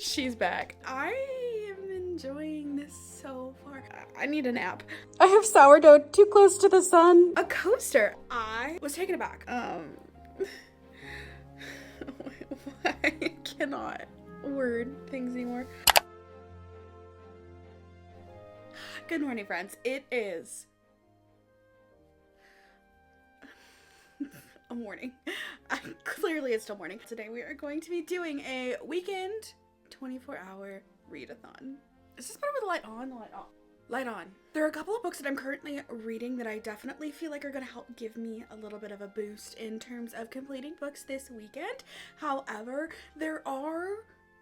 She's back. I am enjoying this so far. I need a nap. I have sourdough too close to the sun. A coaster. I was taken aback. I cannot word things anymore. Good morning, friends. It is a morning. Clearly it's still morning. Today we are going to be doing a weekend 24-hour readathon. Is this better with the light on? The light off. Light on. There are a couple of books that I'm currently reading that I definitely feel like are going to help give me a little bit of a boost in terms of completing books this weekend. However, there are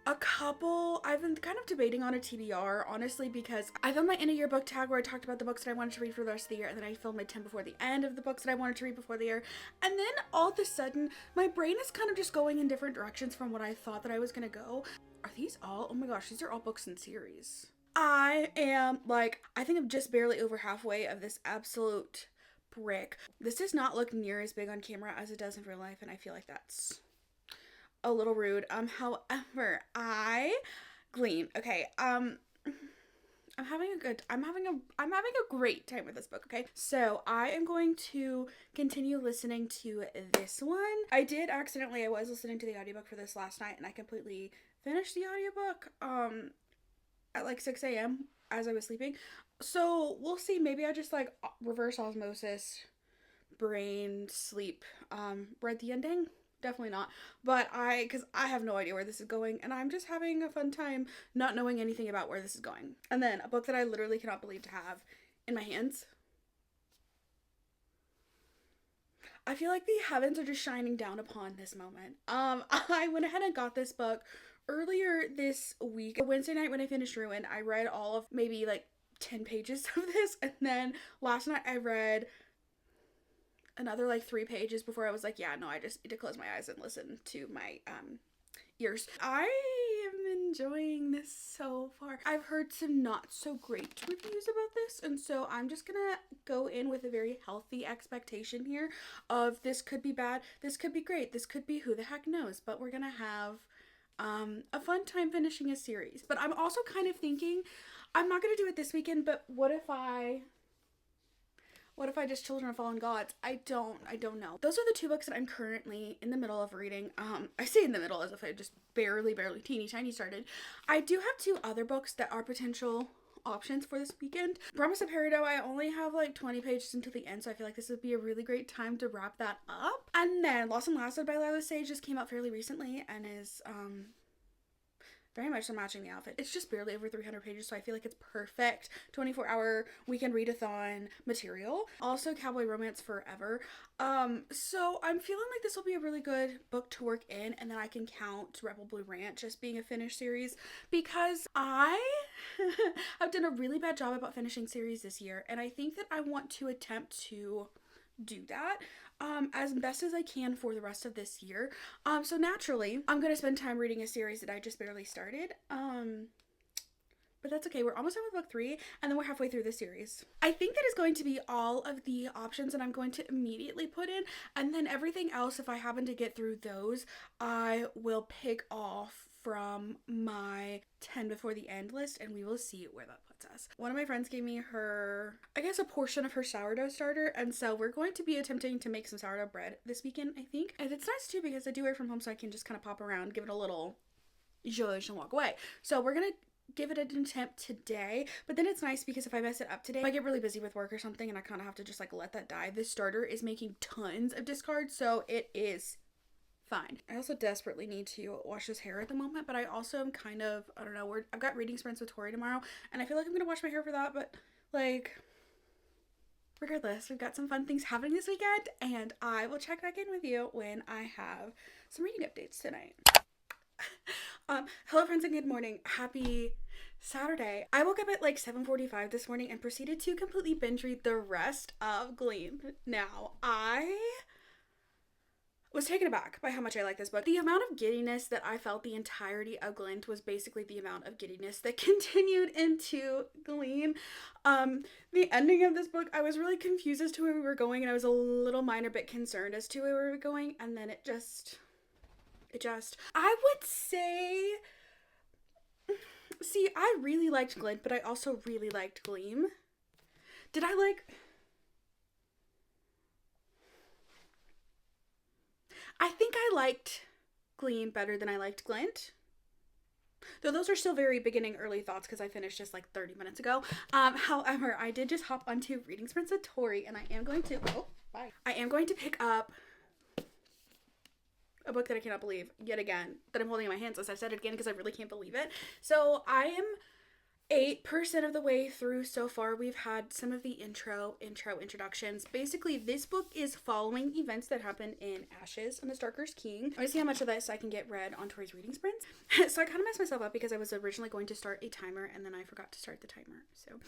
a couple I've been kind of debating on a TBR, honestly, because I filmed my end of year book tag where I talked about the books that I wanted to read for the rest of the year, and then I filmed my 10 before the end of the books that I wanted to read before the year, and then all of a sudden my brain is kind of just going in different directions from what I thought that I was gonna go. Are these all? Oh my gosh, these are all books in series. I think I'm just barely over halfway of this absolute brick. This does not look near as big on camera as it does in real life, and I feel like that's a little rude. However, I glean. Okay, I'm having a great time with this book, okay? So I am going to continue listening to this one. I was listening to the audiobook for this last night, and I completely finished the audiobook at like 6 a.m. as I was sleeping. So we'll see. Maybe I just like reverse osmosis, brain, sleep, read the ending. Definitely not. But because I have no idea where this is going, and I'm just having a fun time not knowing anything about where this is going. And then a book that I literally cannot believe to have in my hands. I feel like the heavens are just shining down upon this moment. I went ahead and got this book earlier this week. Wednesday night when I finished Ruin, I read all of maybe like 10 pages of this, and then last night I read another like 3 pages before I was like, yeah, no, I just need to close my eyes and listen to my ears. I am enjoying this so far. I've heard some not so great reviews about this, and so I'm just gonna go in with a very healthy expectation here of this could be bad, this could be great, this could be who the heck knows, but we're gonna have a fun time finishing a series. But I'm also kind of thinking I'm not gonna do it this weekend, but what if I just Children of Fallen Gods? I don't know. Those are the 2 books that I'm currently in the middle of reading. I say in the middle as if I just barely teeny tiny started. I do have 2 other books that are potential options for this weekend. Promise of Peridot, I only have like 20 pages until the end, so I feel like this would be a really great time to wrap that up. And then Lost and Lasted by Lila Sage just came out fairly recently and is very much so matching the outfit. It's just barely over 300 pages, so I feel like it's perfect 24-hour weekend readathon material. Also Cowboy Romance Forever. So I'm feeling like this will be a really good book to work in, and then I can count Rebel Blue Ranch as being a finished series, because I have done a really bad job about finishing series this year, and I think that I want to attempt to do that as best as I can for the rest of this year. So naturally, I'm gonna spend time reading a series that I just barely started. But that's okay. We're almost done with book 3, and then we're halfway through the series. I think that is going to be all of the options that I'm going to immediately put in, and then everything else, if I happen to get through those, I will pick off from my 10 before the end list, and we will see where that puts us. One of my friends gave me a portion of her sourdough starter, and so we're going to be attempting to make some sourdough bread this weekend, I think. And it's nice too because I do work from home, so I can just kind of pop around, give it a little zhuzh and walk away. So we're gonna give it an attempt today, but then it's nice because if I mess it up today, if I get really busy with work or something and I kind of have to just like let that die, this starter is making tons of discards, so it is fine. I also desperately need to wash his hair at the moment, but I also am kind of, I don't know, I've got reading sprints with Tori tomorrow, and I feel like I'm gonna wash my hair for that, but like, regardless, we've got some fun things happening this weekend, and I will check back in with you when I have some reading updates tonight. Hello friends and good morning. Happy Saturday. I woke up at like 7:45 this morning and proceeded to completely binge read the rest of Gleam. Now, I was taken aback by how much I like this book. The amount of giddiness that I felt the entirety of Glint was basically the amount of giddiness that continued into Gleam. The ending of this book, I was really confused as to where we were going, and I was a little minor bit concerned as to where we were going, and then it just, I would say See, I really liked Glint, but I also really liked Gleam. Did I like... I think I liked Gleam better than I liked Glint. Though those are still very beginning early thoughts because I finished just like 30 minutes ago. However, I did just hop onto Reading Sprints with Tori, and I am going to... Oh, bye. I am going to pick up a book that I cannot believe yet again that I'm holding in my hands, as I've said it again because I really can't believe it. So I am 8% of the way through so far. We've had some of the introductions. Basically, this book is following events that happen in Ashes and the Starker's King. I want to see how much of this I can get read on Tori's reading sprints. So I kind of messed myself up because I was originally going to start a timer and then I forgot to start the timer. So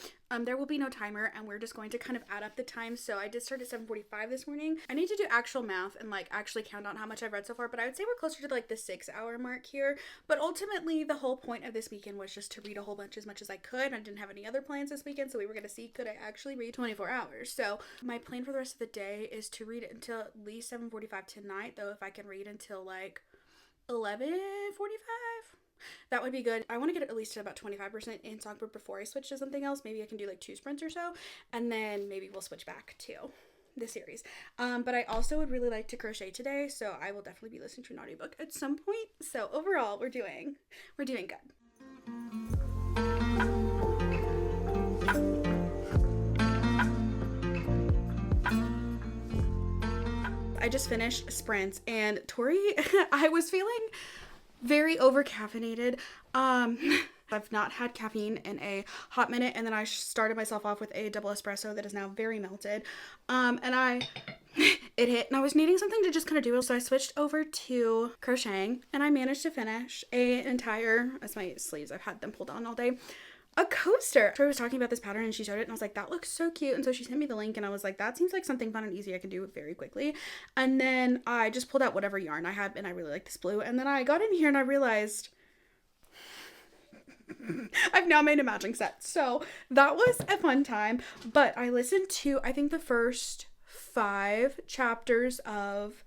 there will be no timer and we're just going to kind of add up the time. So I did start at 7:45 this morning. I need to do actual math and like actually count on how much I've read so far, but I would say we're closer to like the 6-hour mark here. But ultimately, the whole point of this weekend was just to read a whole bunch as much as I could. I didn't have any other plans this weekend, so we were going to see could I actually read 24 hours. So my plan for the rest of the day is to read it until at least 7:45 tonight, though if I can read until like 11:45, that would be good. I want to get at least to about 25% in Songbird before I switch to something else. Maybe I can do like 2 sprints or so, and then maybe we'll switch back to the series. But I also would really like to crochet today, so I will definitely be listening to an audiobook at some point. So overall, we're doing good. I just finished sprints and Tori, I was feeling very over caffeinated. I've not had caffeine in a hot minute, and then I started myself off with a double espresso that is now very melted. It hit, and I was needing something to just kind of do it, so I switched over to crocheting, and I managed to finish an entire, as my sleeves, I've had them pulled on all day, a coaster. Tori was talking about this pattern and she showed it and I was like, that looks so cute. And so she sent me the link and I was like, that seems like something fun and easy I can do very quickly. And then I just pulled out whatever yarn I had and I really like this blue. And then I got in here and I realized I've now made a matching set. So that was a fun time. But I listened to, I think, the first 5 chapters of,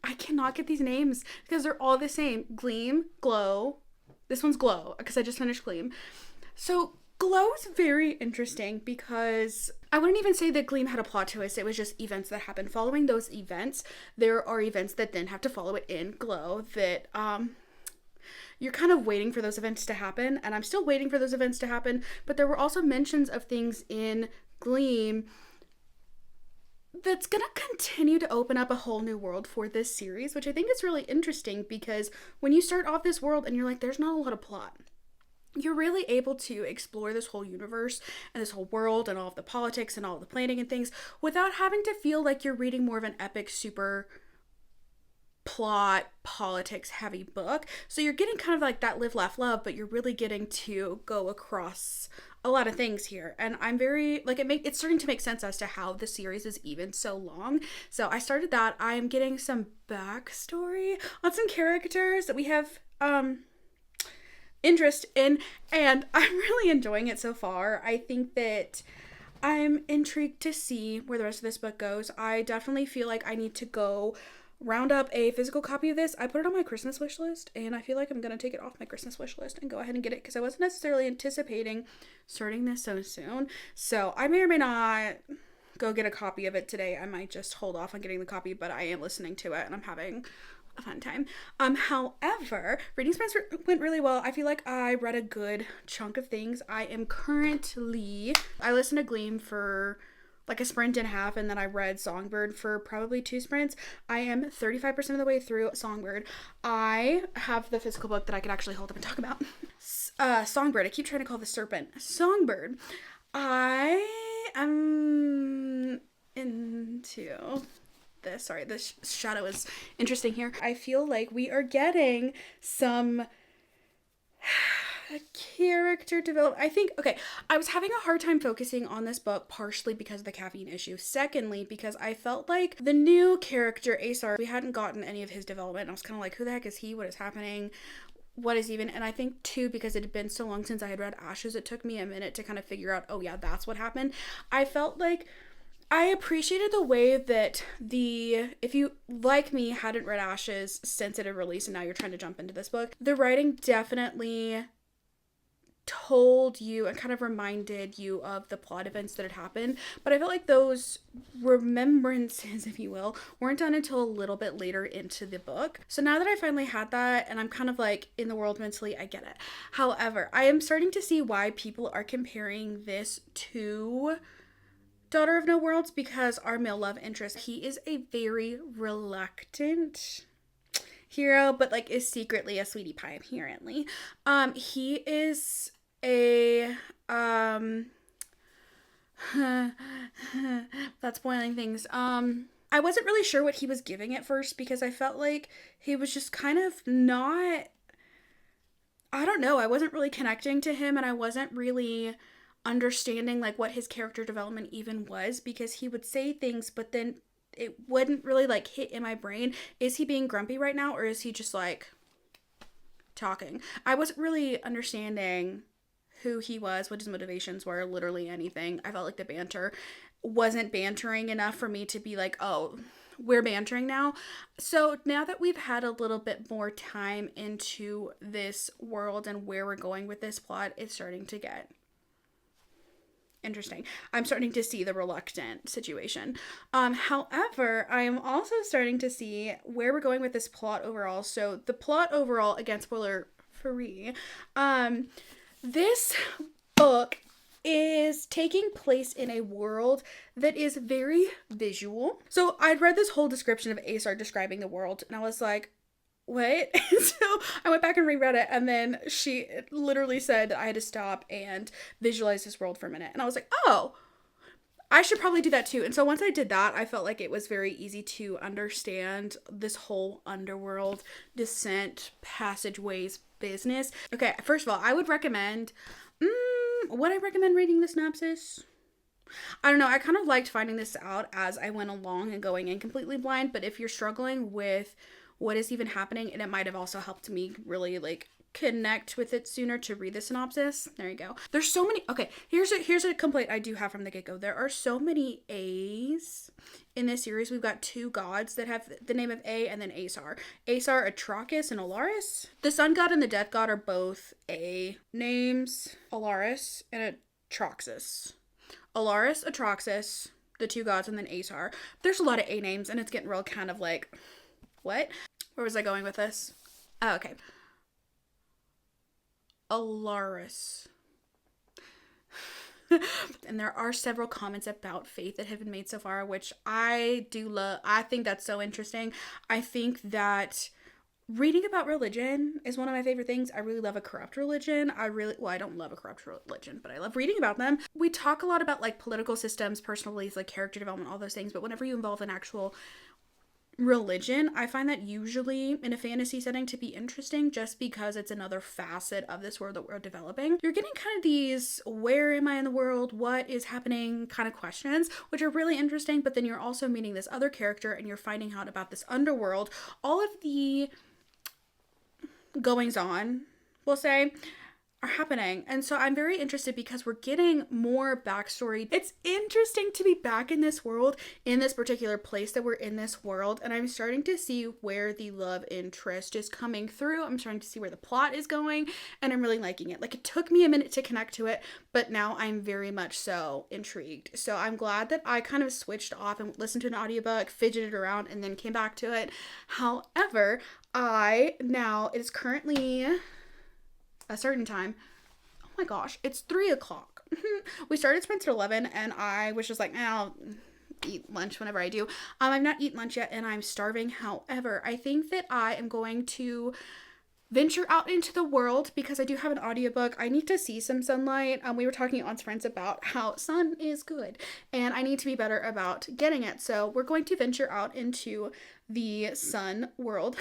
I cannot get these names because they're all the same. Gleam, Glow. This one's Glow because I just finished Gleam. So Glow is very interesting because I wouldn't even say that Gleam had a plot twist. It was just events that happened. Following those events, there are events that then have to follow it in Glow that you're kind of waiting for those events to happen. And I'm still waiting for those events to happen. But there were also mentions of things in Gleam that's going to continue to open up a whole new world for this series, which I think is really interesting because when you start off this world and you're like, there's not a lot of plot, you're really able to explore this whole universe and this whole world and all of the politics and all of the planning and things without having to feel like you're reading more of an epic, super plot, politics heavy book. So you're getting kind of like that live, laugh, love, but you're really getting to go across a lot of things here, and I'm very like it's starting to make sense as to how the series is even so long. So I started that. I am getting some backstory on some characters that we have interest in, and I'm really enjoying it so far. I think that I'm intrigued to see where the rest of this book goes. I definitely feel like I need to go round up a physical copy of this. I put it on my Christmas wish list, and I feel like I'm gonna take it off my Christmas wish list and go ahead and get it because I wasn't necessarily anticipating starting this so soon. So I may or may not go get a copy of it today. I might just hold off on getting the copy, but I am listening to it and I'm having a fun time. However, reading sprints went really well. I feel like I read a good chunk of things. I listened to Gleam for like a sprint and a half, and then I read Songbird for probably 2 sprints. I am 35% of the way through Songbird. I have the physical book that I could actually hold up and talk about. Songbird. I keep trying to call the serpent. Songbird. I am into this. Sorry, this shadow is interesting here. I feel like we are getting some character development. I think, okay, I was having a hard time focusing on this book, partially because of the caffeine issue. Secondly, because I felt like the new character, Asar, we hadn't gotten any of his development. I was kind of like, who the heck is he? What is happening? What is even? And I think, too, because it had been so long since I had read Ashes, it took me a minute to kind of figure out, oh yeah, that's what happened. I felt like I appreciated the way that if you, like me, hadn't read Ashes since it had released and now you're trying to jump into this book, the writing definitely told you and kind of reminded you of the plot events that had happened, but I felt like those remembrances, if you will, weren't done until a little bit later into the book. So now that I finally had that and I'm kind of like in the world mentally, I get it. However, I am starting to see why people are comparing this to Daughter of No Worlds, because our male love interest, he is a very reluctant hero, but like is secretly a sweetie pie apparently. He is a that's spoiling things. I wasn't really sure what he was giving at first because I felt like he was just kind of not, I don't know, I wasn't really connecting to him, and I wasn't really understanding like what his character development even was, because he would say things but then it wouldn't really like hit in my brain. Is he being grumpy right now, or is he just like talking? I wasn't really understanding who he was, what his motivations were, literally anything. I felt like the banter wasn't bantering enough for me to be like, oh, we're bantering now. So now that we've had a little bit more time into this world and where we're going with this plot, it's starting to get interesting. I'm starting to see the reluctant situation. However, I am also starting to see where we're going with this plot overall. So the plot overall, again, spoiler free, this book is taking place in a world that is very visual. So I'd read this whole description of Aesar describing the world, and I was like, what? So I went back and reread it, and then she literally said I had to stop and visualize this world for a minute. And I was like, oh, I should probably do that too. And so once I did that, I felt like it was very easy to understand this whole underworld, descent, passageways business. Okay, first of all, I would recommend, would I recommend reading the synopsis? I don't know. I kind of liked finding this out as I went along and going in completely blind. But if you're struggling with what is even happening, and it might have also helped me really like connect with it sooner to read the synopsis. There you go. There's so many. Okay, here's a complaint I do have from the get-go. There are so many A's in this series. We've got two gods that have the name of A and then Aesar. Aesar, Atrakas, and Alaris. The sun god and the death god are both A names. Alaris and Atraxas. Alaris, Atraxas, the two gods, and then Aesar. There's a lot of A names, and it's getting real kind of like, what? Where was I going with this? Oh, okay. Alaris. And there are several comments about faith that have been made so far, which I do love. I think that's so interesting. I think that reading about religion is one of my favorite things. I really love a corrupt religion. I don't love a corrupt religion, but I love reading about them. We talk a lot about like political systems, personal beliefs, like character development, all those things. But whenever you involve an actual religion, I find that usually in a fantasy setting to be interesting, just because it's another facet of this world that we're developing. You're getting kind of these where am I in the world, what is happening kind of questions, which are really interesting. But then you're also meeting this other character and you're finding out about this underworld. All of the goings on, we'll say, are happening. And so I'm very interested because we're getting more backstory. It's interesting to be back in this world, in this particular place that we're in this world. And I'm starting to see where the love interest is coming through. I'm starting to see where the plot is going, and I'm really liking it. Like, it took me a minute to connect to it, but now I'm very much so intrigued. So I'm glad that I kind of switched off and listened to an audiobook, fidgeted around, and then came back to it. However, it is currently a certain time. Oh my gosh, it's 3:00. We started Spencer 11, and I was just like, I'll eat lunch whenever I do. I've not eaten lunch yet, and I'm starving. However, I think that I am going to venture out into the world because I do have an audiobook. I need to see some sunlight. We were talking on Friends about how sun is good, and I need to be better about getting it. So we're going to venture out into the sun world,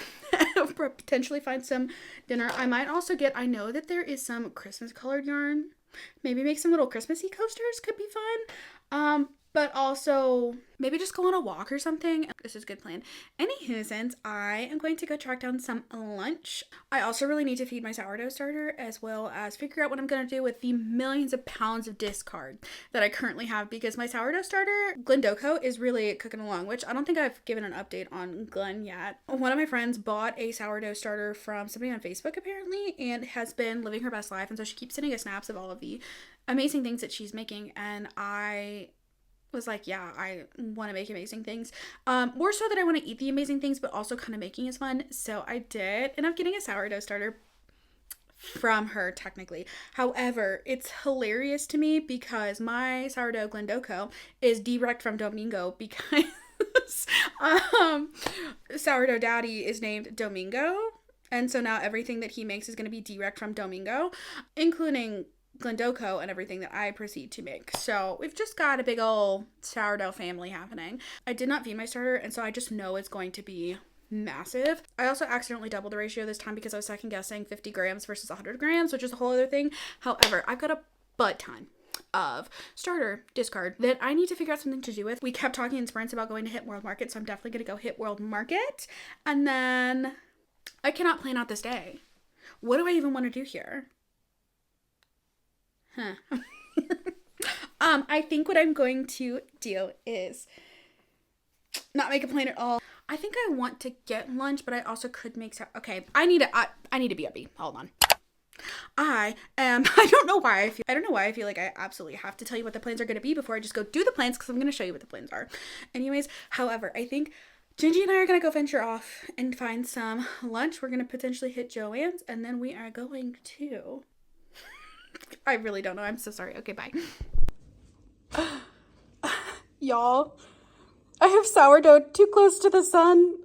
potentially find some dinner. I might also I know that there is some Christmas colored yarn. Maybe make some little Christmassy coasters, could be fun. but also maybe just go on a walk or something. This is a good plan. Anywho, since I am going to go track down some lunch, I also really need to feed my sourdough starter as well as figure out what I'm going to do with the millions of pounds of discard that I currently have, because my sourdough starter, Glendoco, is really cooking along, which I don't think I've given an update on Glen yet. One of my friends bought a sourdough starter from somebody on Facebook apparently and has been living her best life, and so she keeps sending us snaps of all of the amazing things that she's making, and I was like, yeah, I want to make amazing things. More so that I want to eat the amazing things, but also kind of making is fun. So I did end up getting a sourdough starter from her technically. However, it's hilarious to me because my sourdough Glendoco is direct from Domingo because sourdough daddy is named Domingo. And so now everything that he makes is going to be direct from Domingo, including Glendoco and everything that I proceed to make. So we've just got a big old sourdough family happening. I did not feed my starter, and so I just know it's going to be massive. I also accidentally doubled the ratio this time because I was second guessing 50 grams versus 100 grams, which is a whole other thing. However, I've got a butt ton of starter discard that I need to figure out something to do with. We kept talking in sprints about going to hit World Market, so I'm definitely going to go hit World Market. And then I cannot plan out this day. What do I even want to do here? I think what I'm going to do is not make a plan at all. I think I want to get lunch, but I also could make some. Okay, I need to BRB. Hold on. I don't know why I feel like I absolutely have to tell you what the plans are going to be before I just go do the plans, because I'm going to show you what the plans are. Anyways, however, I think Gingy and I are going to go venture off and find some lunch. We're going to potentially hit Joann's, and then we are going to... I really don't know. I'm so sorry. Okay, bye. Y'all, I have sourdough too close to the sun.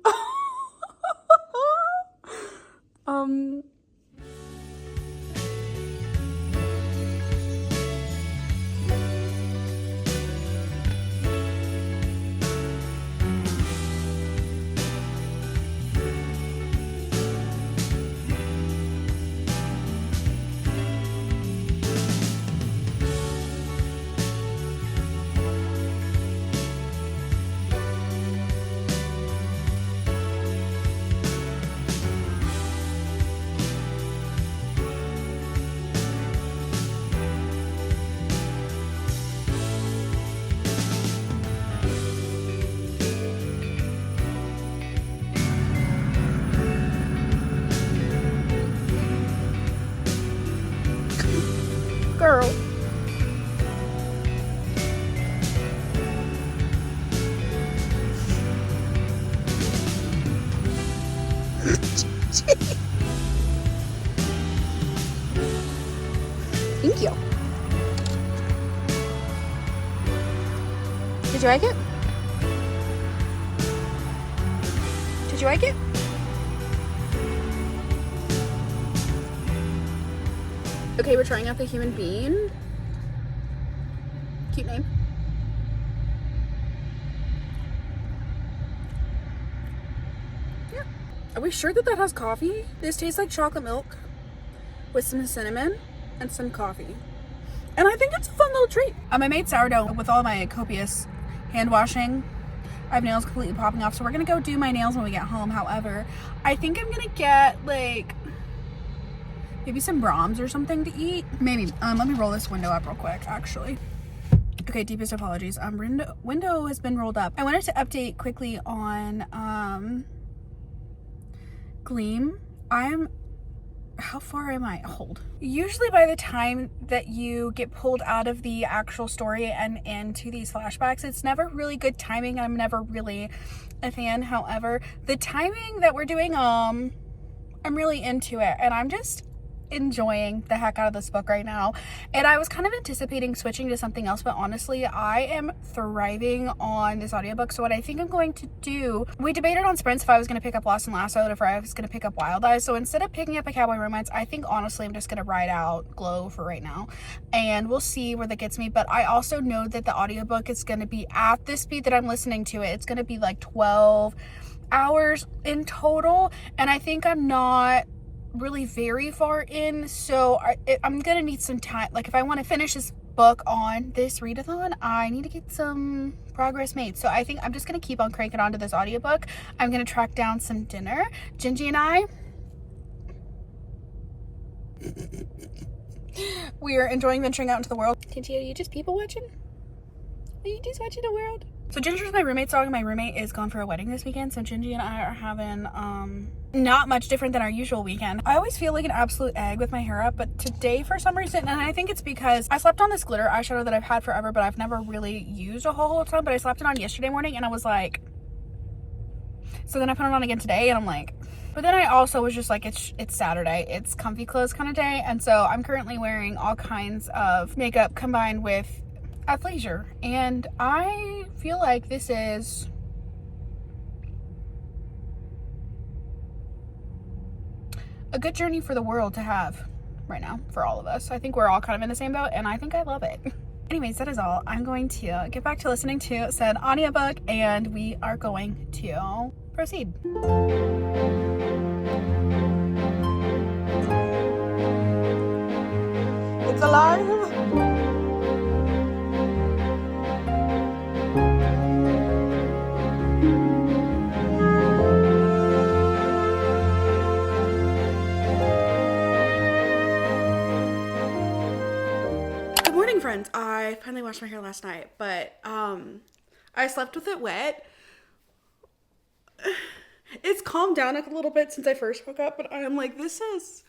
Girl. Thank you. Did you like it? Did you like it? Okay, we're trying out the human bean. Cute name. Yeah. Are we sure that that has coffee? This tastes like chocolate milk with some cinnamon and some coffee. And I think it's a fun little treat. I made sourdough with all my copious hand washing. I have nails completely popping off, so we're gonna go do my nails when we get home. However, I think I'm gonna get like maybe some Brahms or something to eat. Maybe. Let me roll this window up real quick, actually. Okay, deepest apologies. Window has been rolled up. I wanted to update quickly on Gleam. How far am I? Hold. Usually by the time that you get pulled out of the actual story and into these flashbacks, it's never really good timing. I'm never really a fan. However, the timing that we're doing, I'm really into it, and I'm just enjoying the heck out of this book right now. And I was kind of anticipating switching to something else, but honestly, I am thriving on this audiobook. So what I think I'm going to do, we debated on sprints if I was going to pick up Lost and Lassoed or if I was going to pick up Wild Eyes. So instead of picking up a cowboy romance, I think honestly I'm just going to ride out Glow for right now, and we'll see where that gets me. But I also know that the audiobook is going to be at the speed that I'm listening to it. It's going to be like 12 hours in total, and I think I'm not really very far in, so I'm gonna need some time. Like, if I want to finish this book on this readathon, I need to get some progress made. So I think I'm just going to keep on cranking onto this audiobook. I'm going to track down some dinner. Gingy and I, we are enjoying venturing out into the world. Gingy, are you just people watching? Are you just watching the world? So Ginger's my roommate's dog, and my roommate is gone for a wedding this weekend, so Gingy and I are having not much different than our usual weekend. I always feel like an absolute egg with my hair up, but today for some reason, and I think it's because I slept on this glitter eyeshadow that I've had forever, but I've never really used a whole time, but I slapped it on yesterday morning and I was like, so then I put it on again today and I'm like, but then I also was just like, it's Saturday, it's comfy clothes kind of day, and so I'm currently wearing all kinds of makeup combined with athleisure, and I feel like this is a good journey for the world to have right now for all of us. I think we're all kind of in the same boat, and I think I love it. Anyways, that is all. I'm going to get back to listening to said audiobook, and we are going to proceed. It's alive. Friends, I finally washed my hair last night, but I slept with it wet. It's calmed down a little bit since I first woke up, but I'm like, this is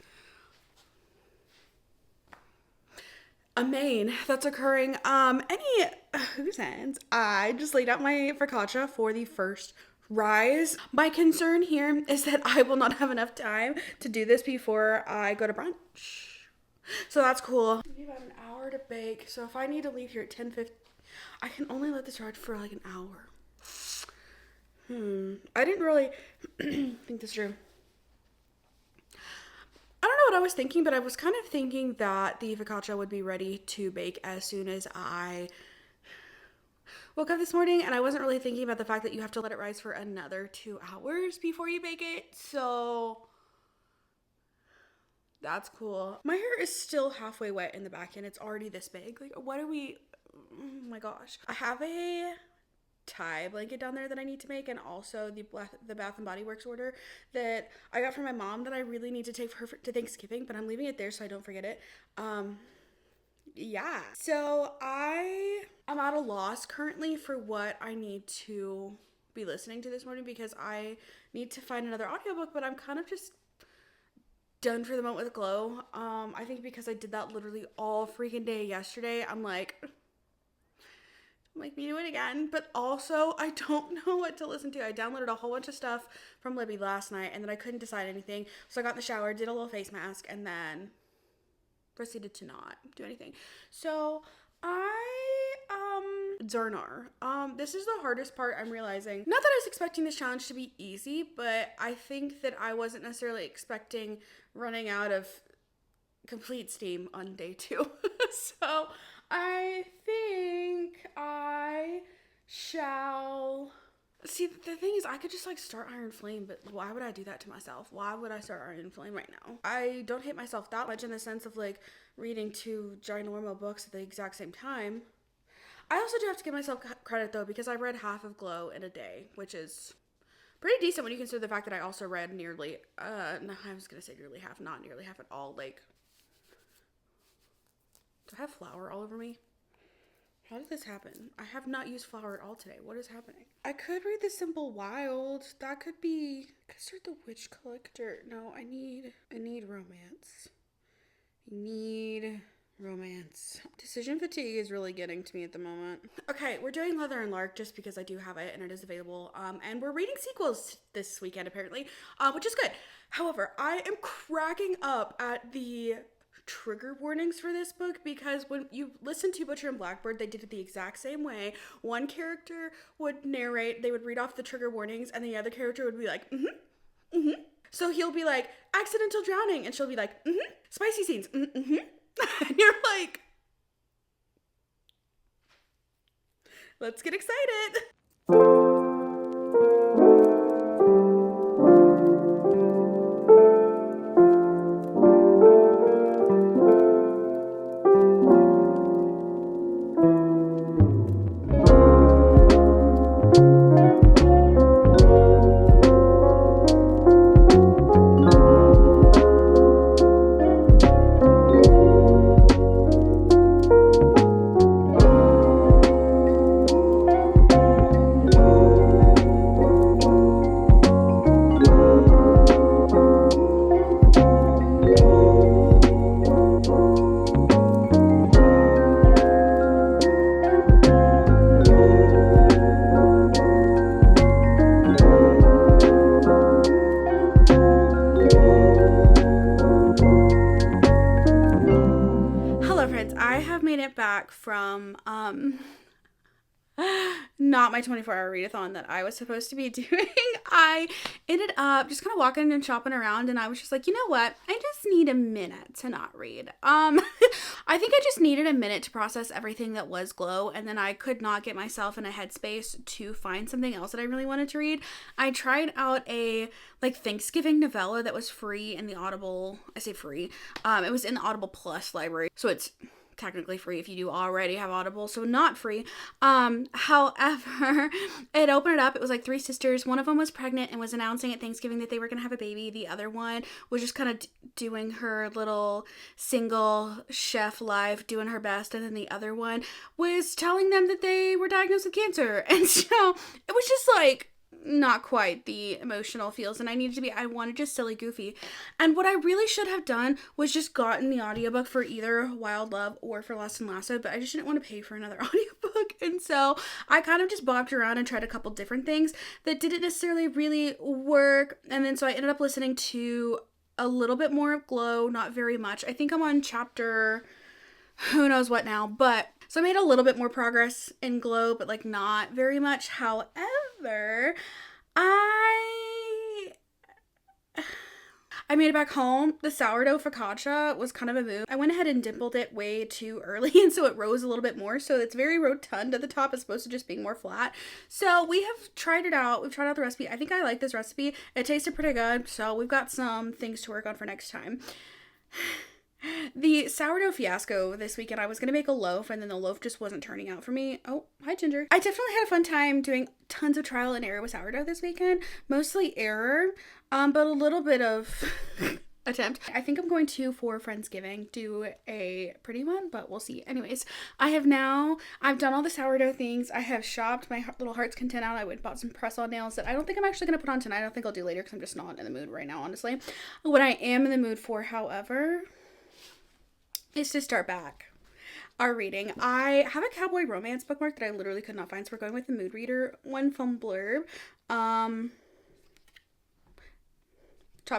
a mane that's occurring. Whose ends? I just laid out my focaccia for the first rise. My concern here is that I will not have enough time to do this before I go to brunch. So that's cool. I need about an hour to bake. So if I need to leave here at 10:50, I can only let this ride for like an hour. I didn't really think this through. I don't know what I was thinking, but I was kind of thinking that the focaccia would be ready to bake as soon as I woke up this morning, and I wasn't really thinking about the fact that you have to let it rise for another 2 hours before you bake it. So that's cool. My hair is still halfway wet in the back end. It's already this big. Like, what are we? Oh my gosh. I have a tie blanket down there that I need to make, and also the Bath and Body Works order that I got from my mom that I really need to take for her to Thanksgiving, but I'm leaving it there so I don't forget it. Yeah. So I'm at a loss currently for what I need to be listening to this morning, because I need to find another audiobook, but I'm kind of just done for the moment with Glow. I think because I did that literally all freaking day yesterday, I'm like, me do it again. But also, I don't know what to listen to. I downloaded a whole bunch of stuff from Libby last night, and then I couldn't decide anything. So I got in the shower, did a little face mask, and then proceeded to not do anything. So Zernar. This is the hardest part, I'm realizing. Not that I was expecting this challenge to be easy, but I think that I wasn't necessarily expecting running out of complete steam on day 2. So I think I shall... See, the thing is, I could just start Iron Flame, but why would I do that to myself? Why would I start Iron Flame right now? I don't hate myself that much in the sense of reading 2 ginormo books at the exact same time. I also do have to give myself credit though, because I read half of Glow in a day, which is pretty decent when you consider the fact that I also read nearly, no, I was gonna say nearly half, not nearly half at all. Do I have flour all over me? How did this happen? I have not used flour at all today. What is happening? I could read The Simple Wild. That could be... I could start The Witch Collector. No, I need romance. I need romance. Decision fatigue is really getting to me at the moment. Okay, we're doing Leather and Lark just because I do have it and it is available. And we're reading sequels this weekend apparently, which is good. However, I am cracking up at the trigger warnings for this book, because when you listen to Butcher and Blackbird, they did it the exact same way. One character would narrate, they would read off the trigger warnings, and the other character would be like, So he'll be like, accidental drowning, and she'll be like, spicy scenes, And you're like, let's get excited. I have made it back from not my 24-hour readathon that I was supposed to be doing. I ended up just kind of walking and shopping around, and I was just like, you know what? I just need a minute to not read. I think I just needed a minute to process everything that was Glow, and then I could not get myself in a headspace to find something else that I really wanted to read. I tried out a Thanksgiving novella that was free in the Audible. I say free. It was in the Audible Plus library, so it's technically free if you do already have Audible, so not free. However, it opened it up. It was like three sisters. One of them was pregnant and was announcing at Thanksgiving that they were gonna have a baby. The other one was just kind of doing her little single chef life, doing her best, and then the other one was telling them that they were diagnosed with cancer. And so it was just like not quite the emotional feels, and I wanted just silly goofy. And what I really should have done was just gotten the audiobook for either Wild Love or for Lost and Lassoed, but I just didn't want to pay for another audiobook, and so I kind of just bopped around and tried a couple different things that didn't necessarily really work. And then so I ended up listening to a little bit more of Glow, not very much. I think I'm on chapter who knows what now, but so I made a little bit more progress in Glow, but like not very much. However, I made it back home. The sourdough focaccia was kind of a move. I went ahead and dimpled it way too early, and so it rose a little bit more. So it's very rotund at the top as opposed to just being more flat. So we have tried it out. We've tried out the recipe. I think I like this recipe. It tasted pretty good. So we've got some things to work on for next time. The sourdough fiasco this weekend, I was going to make a loaf, and then the loaf just wasn't turning out for me. Oh, hi, Ginger. I definitely had a fun time doing tons of trial and error with sourdough this weekend. Mostly error, but a little bit of attempt. I think I'm going to, for Friendsgiving, do a pretty one, but we'll see. Anyways, I've done all the sourdough things. I have shopped my little heart's content out. I went and bought some press-on nails that I don't think I'm actually going to put on tonight. I don't think I'll do later because I'm just not in the mood right now, honestly. What I am in the mood for, however, is to start back our reading. I have a cowboy romance bookmark that I literally could not find, so we're going with the Mood Reader one from Blurb. Top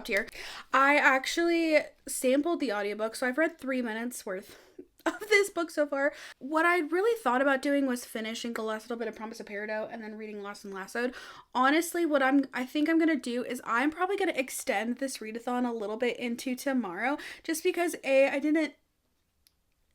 tier. I actually sampled the audiobook, so I've read 3 minutes worth of this book so far. What I really thought about doing was finishing the last little bit of Promise of Peridot and then reading Lost and Lassoed. Honestly, what I think I'm gonna do is I'm probably gonna extend this readathon a little bit into tomorrow, just because A, I didn't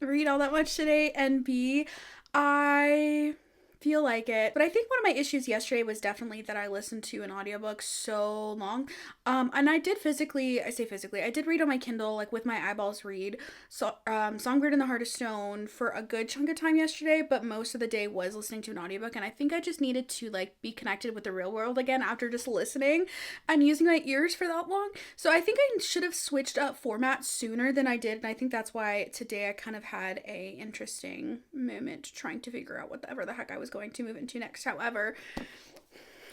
read all that much today, and B, I feel like it. But I think one of my issues yesterday was definitely that I listened to an audiobook so long. And I did I did read on my Kindle, like with my eyeballs read, Songbird in the Heart of Stone for a good chunk of time yesterday, but most of the day was listening to an audiobook, and I think I just needed to like be connected with the real world again after just listening and using my ears for that long. So I think I should have switched up format sooner than I did, and I think that's why today I kind of had a interesting moment trying to figure out whatever the heck I was going to move into next. However,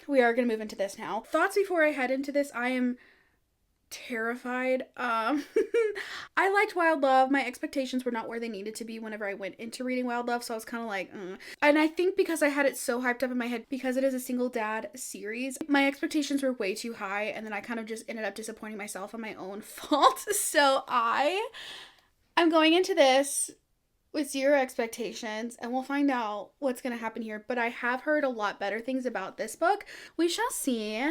we are going to move into this now. Thoughts before I head into this. I am terrified. I liked Wild Love. My expectations were not where they needed to be whenever I went into reading Wild Love, so I was kind of like, And I think because I had it so hyped up in my head, because it is a single dad series, my expectations were way too high, and then I kind of just ended up disappointing myself on my own fault. So I'm going into this with zero expectations, and we'll find out what's going to happen here. But I have heard a lot better things about this book. We shall see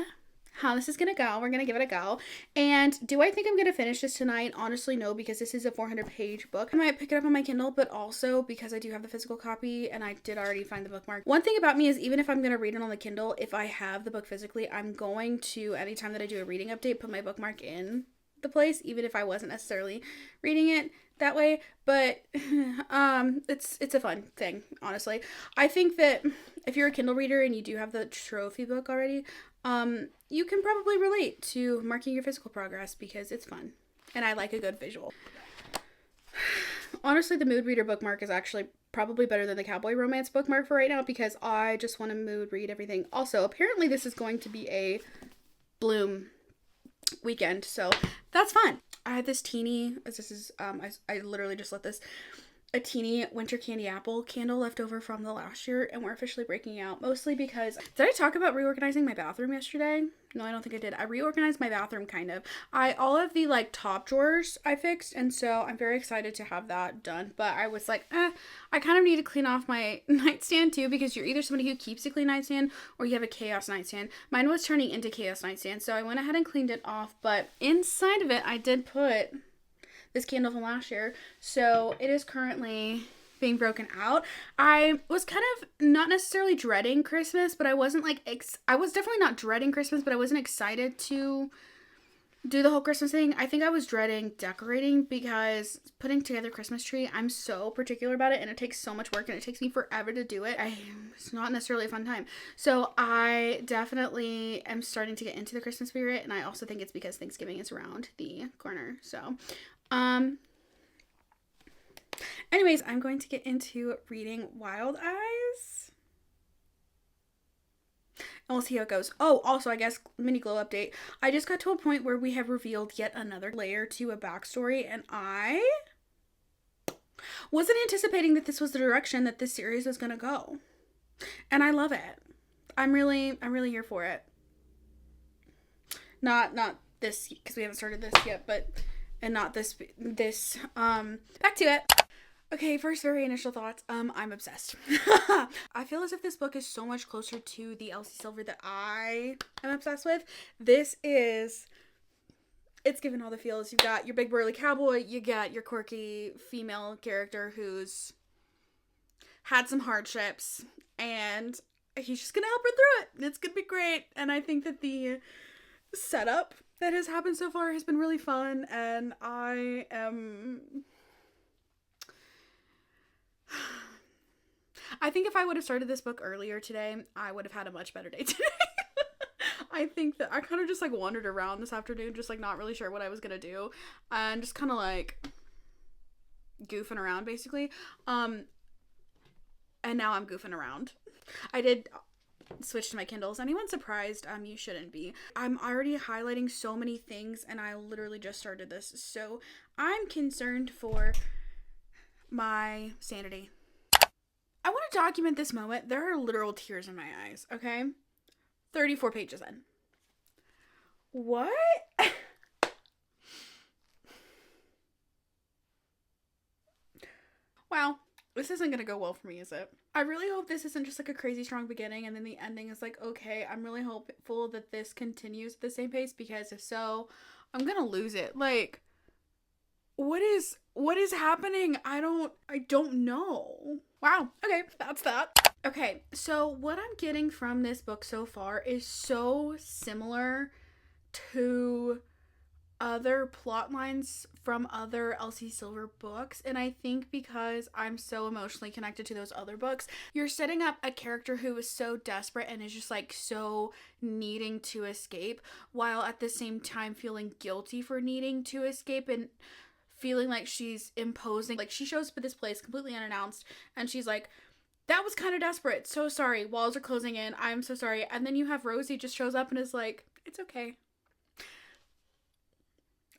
how this is going to go. We're going to give it a go. And do I think I'm going to finish this tonight? Honestly, no, because this is a 400-page book. I might pick it up on my Kindle, but also because I do have the physical copy, and I did already find the bookmark. One thing about me is even if I'm going to read it on the Kindle, if I have the book physically, I'm going to, anytime that I do a reading update, put my bookmark in the place, even if I wasn't necessarily reading it that way. But it's a fun thing, honestly. I think that if you're a Kindle reader and you do have the trophy book already, you can probably relate to marking your physical progress because it's fun, and I like a good visual. Honestly, the Mood Reader bookmark is actually probably better than the Cowboy Romance bookmark for right now, because I just want to mood read everything. Also, apparently this is going to be a Bloom weekend, so that's fun. I had this teeny, this is, I literally just let this a teeny winter candy apple candle left over from the last year, and we're officially breaking out, mostly because, did I talk about reorganizing my bathroom yesterday? No, I don't think I did. I reorganized my bathroom, kind of. All of the like top drawers I fixed, and so I'm very excited to have that done. But I was like, I kind of need to clean off my nightstand too, because you're either somebody who keeps a clean nightstand or you have a chaos nightstand. Mine was turning into chaos nightstand, so I went ahead and cleaned it off. But inside of it, I did put this candle from last year, so it is currently being broken out. I was kind of not necessarily dreading Christmas, but I wasn't like I was definitely not dreading Christmas, but I wasn't excited to do the whole Christmas thing. I think I was dreading decorating, because putting together a Christmas tree, I'm so particular about it, and it takes so much work, and it takes me forever to do it. It's not necessarily a fun time. So I definitely am starting to get into the Christmas spirit, and I also think it's because Thanksgiving is around the corner. So anyways, I'm going to get into reading Wild Eyes, and we'll see how it goes. Oh, also, I guess, mini glow update. I just got to a point where we have revealed yet another layer to a backstory, and I wasn't anticipating that this was the direction that this series was going to go. And I love it. I'm really here for it. Not this, because we haven't started this yet, but, and not this, back to it. Okay, first very initial thoughts. I'm obsessed. I feel as if this book is so much closer to the Elsie Silver that I am obsessed with. It's given all the feels. You've got your big burly cowboy, you got your quirky female character who's had some hardships, and he's just gonna help her through it. It's gonna be great. And I think that the setup that has happened so far has been really fun, and I think if I would have started this book earlier today, I would have had a much better day today. I think that I kind of just like wandered around this afternoon, just like not really sure what I was gonna do, and just kind of like goofing around basically. And now I'm goofing around. I did switch to my Kindles. Anyone surprised? You shouldn't be. I'm already highlighting so many things, and I literally just started this, so I'm concerned for my sanity. I want to document this moment. There are literal tears in my eyes, okay? 34 pages in. What? Wow. This isn't going to go well for me, is it? I really hope this isn't just like a crazy strong beginning and then the ending is like, okay, I'm really hopeful that this continues at the same pace, because if so, I'm going to lose it. Like, what is happening? I don't know. Wow. Okay, that's that. Okay, so what I'm getting from this book so far is so similar to other plot lines from other Elsie Silver books, and I think because I'm so emotionally connected to those other books, you're setting up a character who is so desperate and is just like so needing to escape, while at the same time feeling guilty for needing to escape and feeling like she's imposing. Like, she shows up at this place completely unannounced, and she's like, that was kind of desperate, so sorry, walls are closing in, I'm so sorry. And then you have Rosie just shows up and is like, it's okay.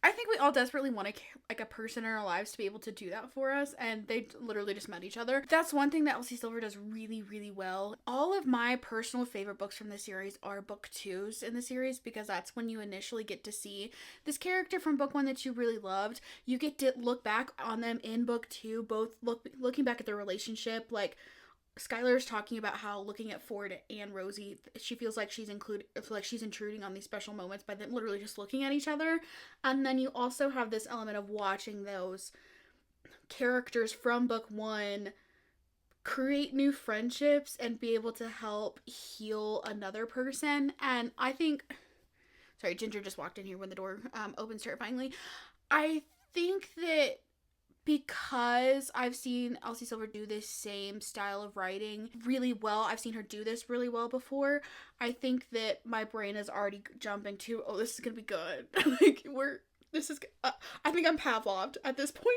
I think we all desperately want like a person in our lives to be able to do that for us, and they literally just met each other. That's one thing that Elsie Silver does really, really well. All of my personal favorite books from this series are book 2s in the series, because that's when you initially get to see this character from book 1 that you really loved. You get to look back on them in book 2, both looking back at their relationship. Like, Skylar's talking about how looking at Ford and Rosie, she feels like she's intruding on these special moments by them literally just looking at each other. And then you also have this element of watching those characters from book 1 create new friendships and be able to help heal another person. And I think, sorry, Ginger just walked in here when the door opens terrifyingly. I think that because I've seen Elsie Silver do this same style of writing really well, I've seen her do this really well before, I think that my brain is already jumping to, oh, this is gonna be good. Like, I think I'm Pavloved at this point.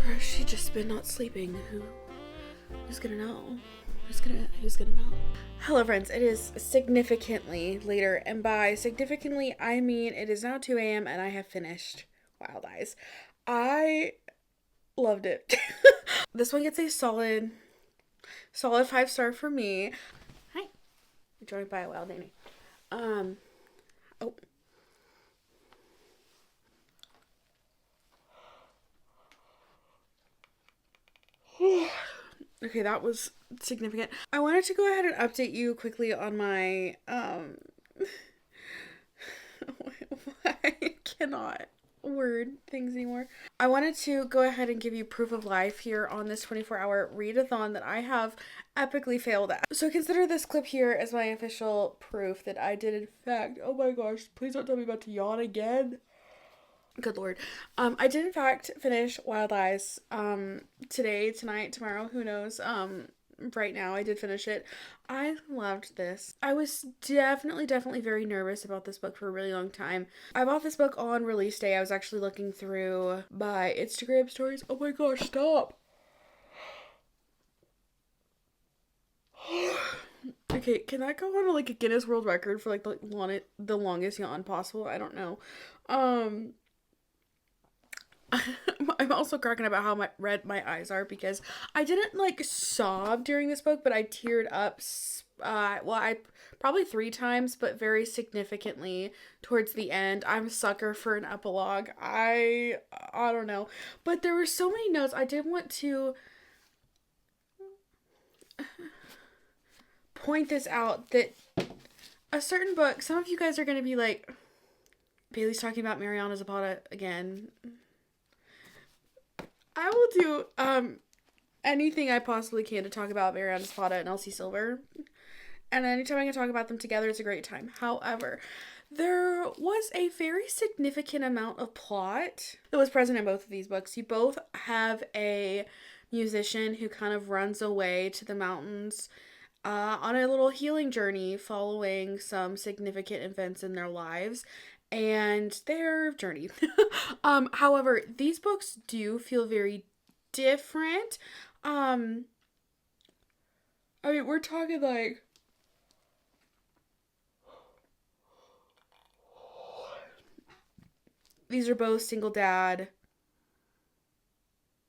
Or she just been not sleeping? Who's gonna know? Who's gonna know? Hello friends, it is significantly later, and by significantly I mean it is now 2 a.m. and I have finished Wild Eyes. I loved it. This one gets a solid 5-star for me. Hi. I'm joined by a wild nanny. Oh. Okay, that was significant. I wanted to go ahead and update you quickly on my I cannot word things anymore. I wanted to go ahead and give you proof of life here on this 24-hour readathon that I have epically failed at. So consider this clip here as my official proof that I did in fact, oh my gosh, please don't tell me about to yawn again. Good lord. I did in fact finish Wild Eyes today, tonight, tomorrow, who knows. Right now I did finish it. I loved this. I was definitely very nervous about this book for a really long time. I bought this book on release day. I was actually looking through my Instagram stories. Oh my gosh, stop. Okay, can that go on like a Guinness World Record for like the longest yawn possible? I don't know. I'm also cracking about how red my eyes are because I didn't like sob during this book, but I teared up. I probably 3 times, but very significantly towards the end. I'm a sucker for an epilogue. I don't know, but there were so many notes. I did want to point this out that a certain book. Some of you guys are gonna be like, Bailey's talking about Mariana Zapata again. I will do anything I possibly can to talk about Mariana Zapata and Elsie Silver. And anytime I can talk about them together, it's a great time. However, there was a very significant amount of plot that was present in both of these books. You both have a musician who kind of runs away to the mountains on a little healing journey following some significant events in their lives and their journey. However, these books do feel very different. I mean, we're talking like these are both single dad.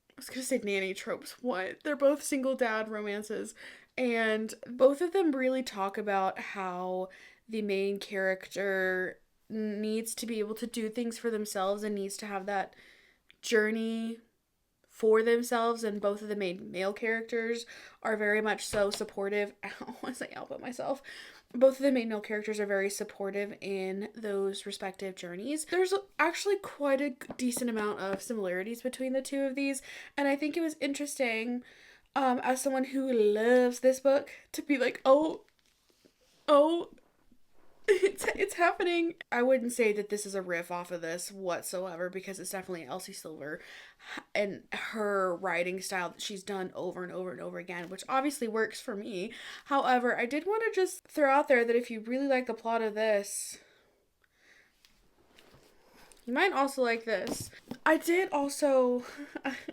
I was gonna say nanny tropes. What? They're both single dad romances. And both of them really talk about how the main character needs to be able to do things for themselves and needs to have that journey for themselves, and both of the main male characters are very much so supportive. As I output myself, both of the main male characters are very supportive in those respective journeys. There's actually quite a decent amount of similarities between the two of these, and I think it was interesting as someone who loves this book to be like, oh it's happening. I wouldn't say that this is a riff off of this whatsoever, because it's definitely Elsie Silver and her writing style that she's done over and over and over again, which obviously works for me. However, I did want to just throw out there that if you really like the plot of this, you might also like this. I did also,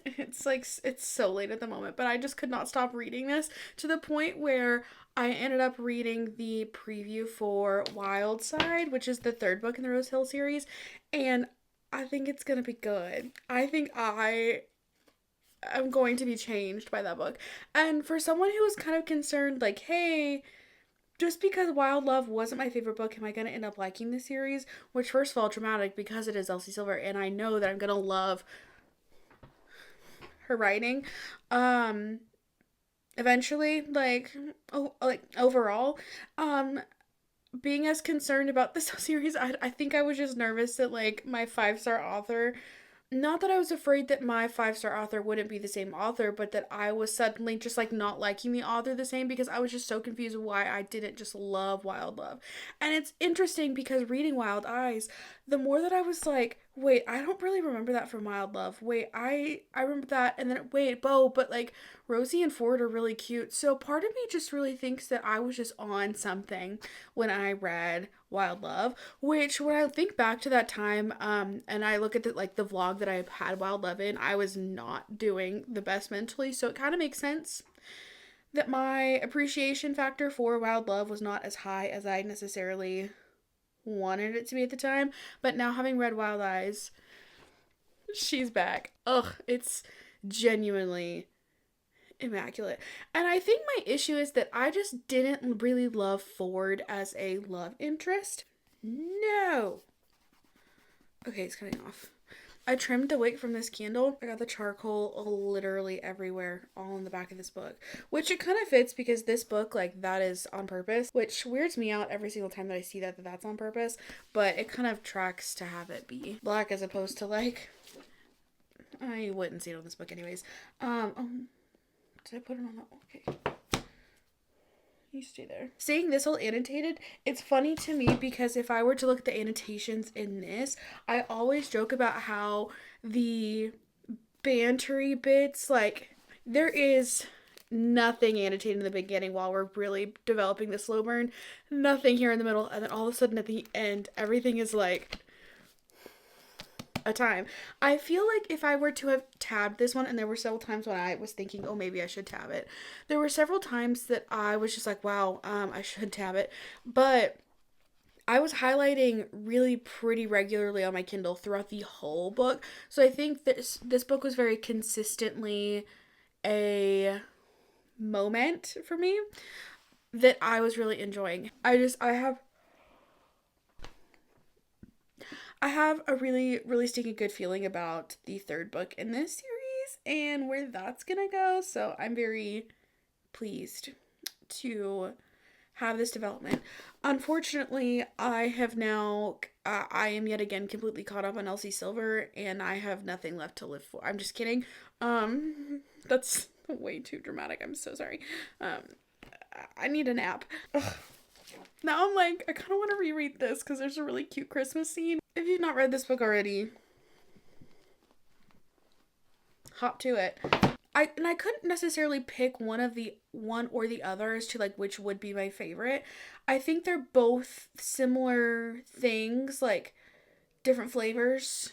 it's so late at the moment, but I just could not stop reading this to the point where I ended up reading the preview for Wild Side, which is the 3rd book in the Rose Hill series, and I think it's gonna be good. I think I am going to be changed by that book. And for someone who was kind of concerned, like, hey, just because Wild Love wasn't my favorite book, am I going to end up liking the series? Which, first of all, dramatic because it is Elsie Silver, and I know that I'm going to love her writing. Eventually, overall, being as concerned about this series, I think I was just nervous that, like, my 5-star author, not that I was afraid that my 5-star author wouldn't be the same author, but that I was suddenly just like not liking the author the same, because I was just so confused why I didn't just love Wild Love. And it's interesting because reading Wild Eyes, the more that I was like, wait, I don't really remember that from Wild Love. Wait, I remember that, and then wait, Bo, but like Rosie and Ford are really cute. So part of me just really thinks that I was just on something when I read Wild Love, which when I think back to that time, and I look at the vlog that I had Wild Love in, I was not doing the best mentally, so it kind of makes sense that my appreciation factor for Wild Love was not as high as I necessarily wanted it to be at the time. But now, having read Wild Eyes, she's back. Ugh, it's genuinely immaculate. And I think my issue is that I just didn't really love Ford as a love interest. No. Okay, it's cutting off. I trimmed the wick from this candle. I got the charcoal literally everywhere, all in the back of this book. Which it kind of fits because this book, like, that is on purpose. Which weirds me out every single time that I see that that's on purpose. But it kind of tracks to have it be black as opposed to, like... I wouldn't see it on this book anyways. Did I put it on that? Okay. You stay there. Seeing this all annotated, it's funny to me because if I were to look at the annotations in this, I always joke about how the bantery bits, like, there is nothing annotated in the beginning while we're really developing the slow burn. Nothing here in the middle, and then all of a sudden at the end, everything is like a time. I feel like if I were to have tabbed this one, and there were several times when I was thinking, oh, maybe I should tab it. There were several times that I was just like, wow, I should tab it. But I was highlighting really pretty regularly on my Kindle throughout the whole book. So I think this book was very consistently a moment for me that I was really enjoying. I have a really, really stinking good feeling about the third book in this series and where that's gonna go. So I'm very pleased to have this development. Unfortunately, I am yet again completely caught up on Elsie Silver, and I have nothing left to live for. I'm just kidding. That's way too dramatic. I'm so sorry. I need a nap. Ugh. Now I'm like, I kind of want to reread this because there's a really cute Christmas scene. If you've not read this book already, hop to it. I couldn't necessarily pick one or the other as to like which would be my favorite. I think they're both similar things, like different flavors,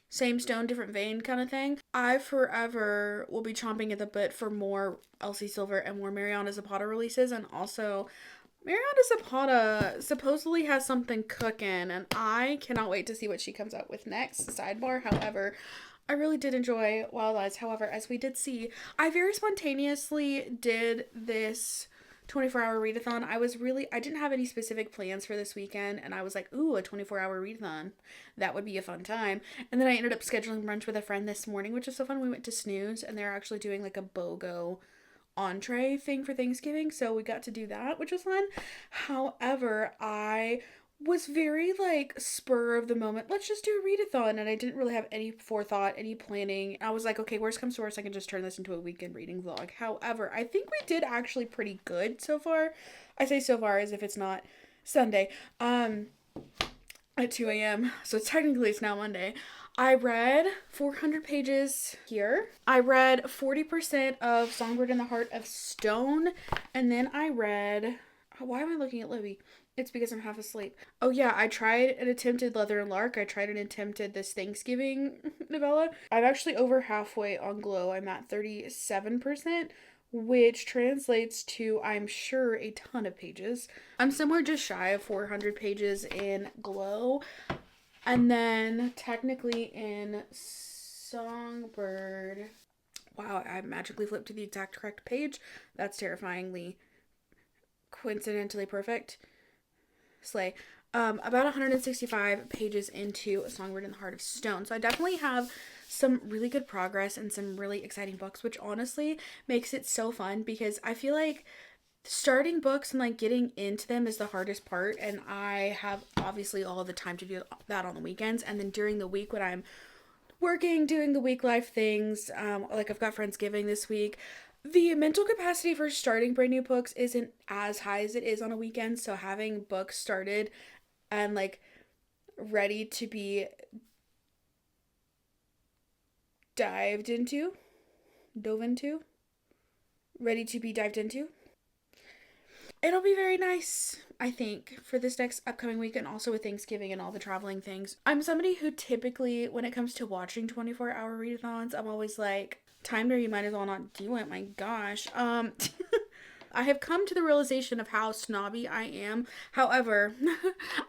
same stone, different vein kind of thing. I forever will be chomping at the bit for more Elsie Silver and more Mariana Zapata releases, and also Mariana Zapata supposedly has something cooking, and I cannot wait to see what she comes out with next. Sidebar, however, I really did enjoy Wild Eyes. However, as we did see, I very spontaneously did this 24-hour readathon. I didn't have any specific plans for this weekend, and I was like, ooh, a 24-hour readathon. That would be a fun time. And then I ended up scheduling brunch with a friend this morning, which was so fun. We went to Snooze, and they're actually doing like a BOGO entree thing for Thanksgiving, so we got to do that, which was fun. However, I was very like spur of the moment, let's just do a readathon, and I didn't really have any forethought, any planning. I was like, okay, worst comes to worst, I can just turn this into a weekend reading vlog. However, I think we did actually pretty good so far. I say so far as if it's not Sunday at 2 a.m. So technically it's now Monday. I read 400 pages here. I read 40% of Songbird in the Heart of Stone. And then I read... Why am I looking at Libby? It's because I'm half asleep. Oh yeah, I tried and attempted Leather and Lark. I tried and attempted this Thanksgiving novella. I'm actually over halfway on Glow. I'm at 37%, which translates to, I'm sure, a ton of pages. I'm somewhere just shy of 400 pages in Glow. And then technically in Songbird, wow, I magically flipped to the exact correct page. That's terrifyingly coincidentally perfect. Slay. About 165 pages into A Songbird in the Heart of Stone. So I definitely have some really good progress and some really exciting books, which honestly makes it so fun because I feel like starting books and like getting into them is the hardest part, and I have obviously all the time to do that on the weekends, and then during the week when I'm working, doing the week life things, like I've got Friendsgiving this week, the mental capacity for starting brand new books isn't as high as it is on a weekend. So having books started and like ready to be dived into, ready to be dived into, It'll be very nice, I think, for this next upcoming week, and also with Thanksgiving and all the traveling things. I'm somebody who typically, when it comes to watching 24-hour readathons, I'm always like, time there, you might as well not do it, my gosh. I have come to the realization of how snobby I am. However,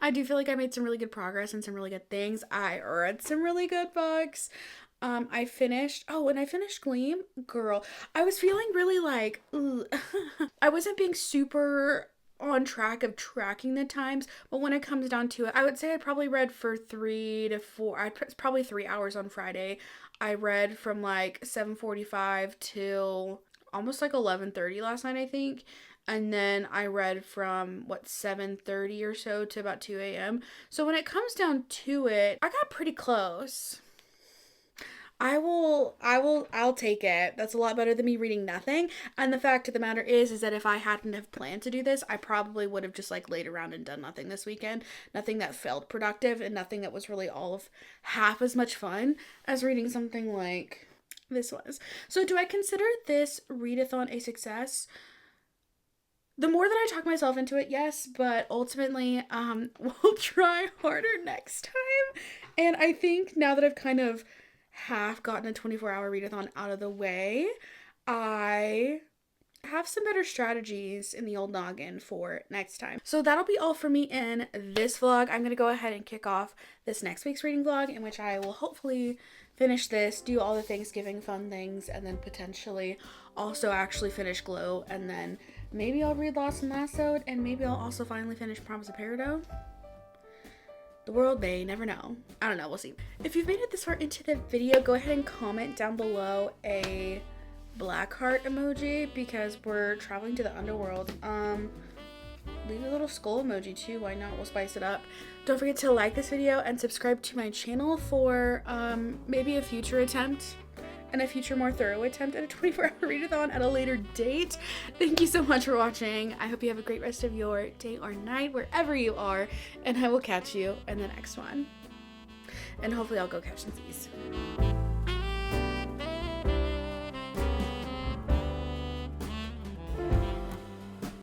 I do feel like I made some really good progress and some really good things. I read some really good books. I finished, when I finished Gleam, girl, I was feeling really like, I wasn't being super on track of tracking the times, but when it comes down to it, I would say I probably read for 3 to 4, probably 3 hours on Friday. I read from like 7:45 till almost like 11:30 last night, I think. And then I read from 7:30 or so to about 2 a.m. So when it comes down to it, I got pretty close. I'll take it. That's a lot better than me reading nothing. And the fact of the matter is that if I hadn't have planned to do this, I probably would have just like laid around and done nothing this weekend. Nothing that felt productive and nothing that was really all of half as much fun as reading something like this was. So do I consider this readathon a success? The more that I talk myself into it, yes, but ultimately, we'll try harder next time. And I think now that I've kind of half gotten a 24-hour readathon out of the way, I have some better strategies in the old noggin for next time. So that'll be all for me in this vlog. I'm going to go ahead and kick off this next week's reading vlog, in which I will hopefully finish this, do all the Thanksgiving fun things, and then potentially also actually finish Glow, and then maybe I'll read Lost and Lassoed, and maybe I'll also finally finish Promise of Peridot. The world may never know. I don't know, we'll see. If you've made it this far into the video, go ahead and comment down below a black heart emoji, because we're traveling to the underworld. Leave a little skull emoji too, why not? We'll spice it up. Don't forget to like this video and subscribe to my channel for maybe a future attempt and a future more thorough attempt at a 24-hour readathon at a later date. Thank you so much for watching. I hope you have a great rest of your day or night wherever you are, and I will catch you in the next one. And hopefully I'll go catch some Z's.